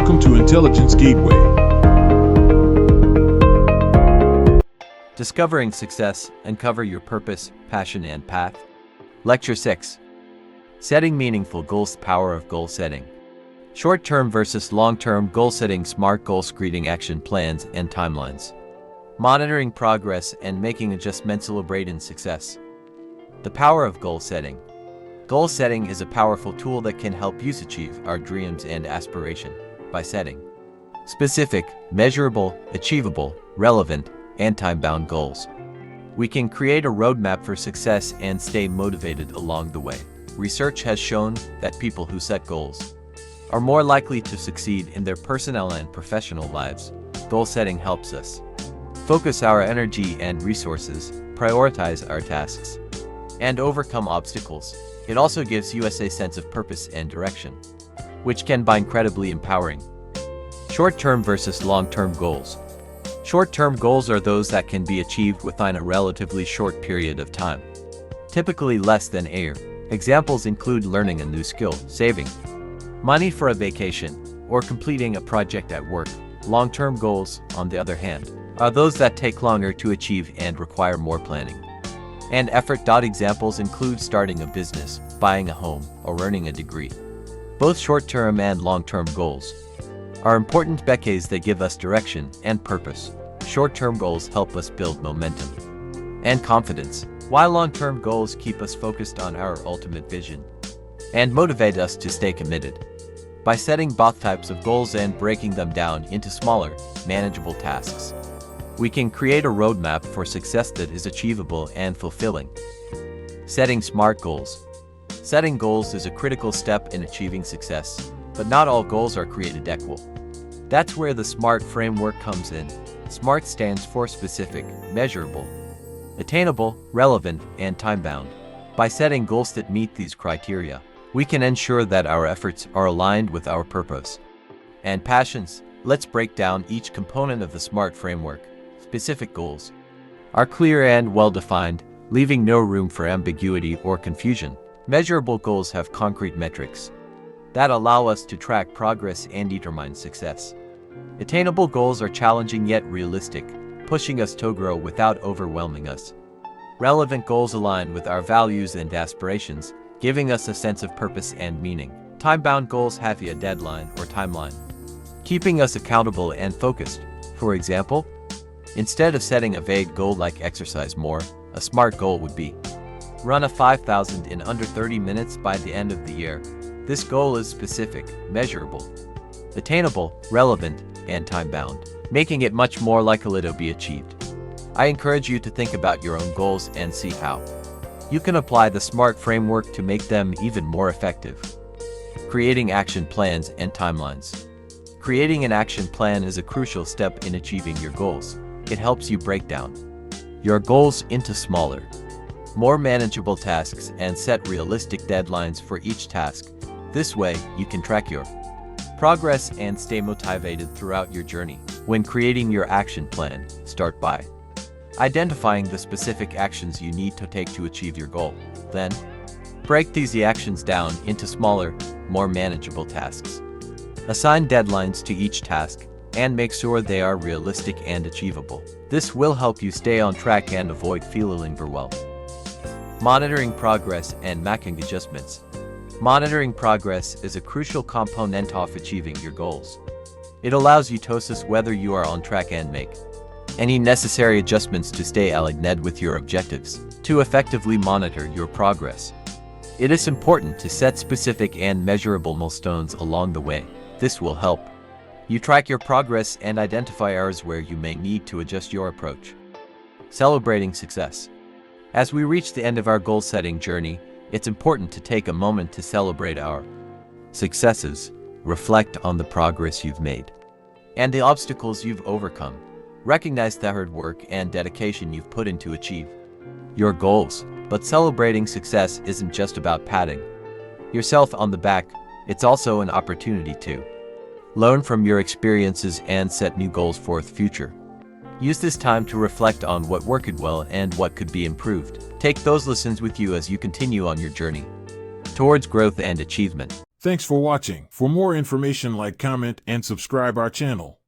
Welcome to Intelligence Gateway. Discovering Success, Uncover Your Purpose, Passion, and Path. Lecture 6. Setting Meaningful Goals, Power of Goal Setting. Short-term versus long-term goal setting, SMART goals, creating action plans and timelines. Monitoring progress and making adjustments, celebrating success. The power of goal setting. Goal setting is a powerful tool that can help us achieve our dreams and aspiration by setting specific, measurable, achievable, relevant, and time-bound goals. We can create a roadmap for success and stay motivated along the way. Research has shown that people who set goals are more likely to succeed in their personal and professional lives. Goal setting helps us focus our energy and resources, prioritize our tasks, and overcome obstacles. It also gives us a sense of purpose and direction, which can be incredibly empowering. Short-term versus long-term goals. Short-term goals are those that can be achieved within a relatively short period of time, typically less than a year. Examples include learning a new skill, saving money for a vacation, or completing a project at work. Long-term goals, on the other hand, are those that take longer to achieve and require more planning and effort. Examples include starting a business, buying a home, or earning a degree. Both short-term and long-term goals are important because they give us direction and purpose. Short-term goals help us build momentum and confidence, while long-term goals keep us focused on our ultimate vision and motivate us to stay committed. By setting both types of goals and breaking them down into smaller, manageable tasks, we can create a roadmap for success that is achievable and fulfilling. Setting SMART goals. Setting goals is a critical step in achieving success, but not all goals are created equal. That's where the SMART framework comes in. SMART stands for specific, measurable, attainable, relevant, and time-bound. By setting goals that meet these criteria, we can ensure that our efforts are aligned with our purpose and passions. Let's break down each component of the SMART framework. Specific goals are clear and well-defined, leaving no room for ambiguity or confusion. Measurable goals have concrete metrics that allow us to track progress and determine success. Attainable goals are challenging yet realistic, pushing us to grow without overwhelming us. Relevant goals align with our values and aspirations, giving us a sense of purpose and meaning. Time-bound goals have a deadline or timeline, keeping us accountable and focused. For example, instead of setting a vague goal like exercise more, a SMART goal would be run a 5,000 in under 30 minutes by the end of the year. This goal is specific, measurable, attainable, relevant, and time-bound, making it much more likely to be achieved. I encourage you to think about your own goals and see how you can apply the SMART framework to make them even more effective. Creating action plans and timelines. Creating an action plan is a crucial step in achieving your goals. It helps you break down your goals into smaller, more manageable tasks and set realistic deadlines for each task. This way, you can track your progress and stay motivated throughout your journey. When creating your action plan, start by identifying the specific actions you need to take to achieve your goal. Then, break these actions down into smaller, more manageable tasks. Assign deadlines to each task and make sure they are realistic and achievable. This will help you stay on track and avoid feeling overwhelmed. Monitoring progress and making adjustments. Monitoring progress is a crucial component of achieving your goals. It allows you to assess whether you are on track and make any necessary adjustments to stay aligned with your objectives. To effectively monitor your progress, it is important to set specific and measurable milestones along the way. This will help you track your progress and identify areas where you may need to adjust your approach. Celebrating success. As we reach the end of our goal-setting journey, it's important to take a moment to celebrate our successes, reflect on the progress you've made, and the obstacles you've overcome. Recognize the hard work and dedication you've put in to achieve your goals. But celebrating success isn't just about patting yourself on the back, it's also an opportunity to learn from your experiences and set new goals for the future. Use this time to reflect on what worked well and what could be improved. Take those lessons with you as you continue on your journey towards growth and achievement. Thanks for watching. For more information, like, comment, and subscribe our channel.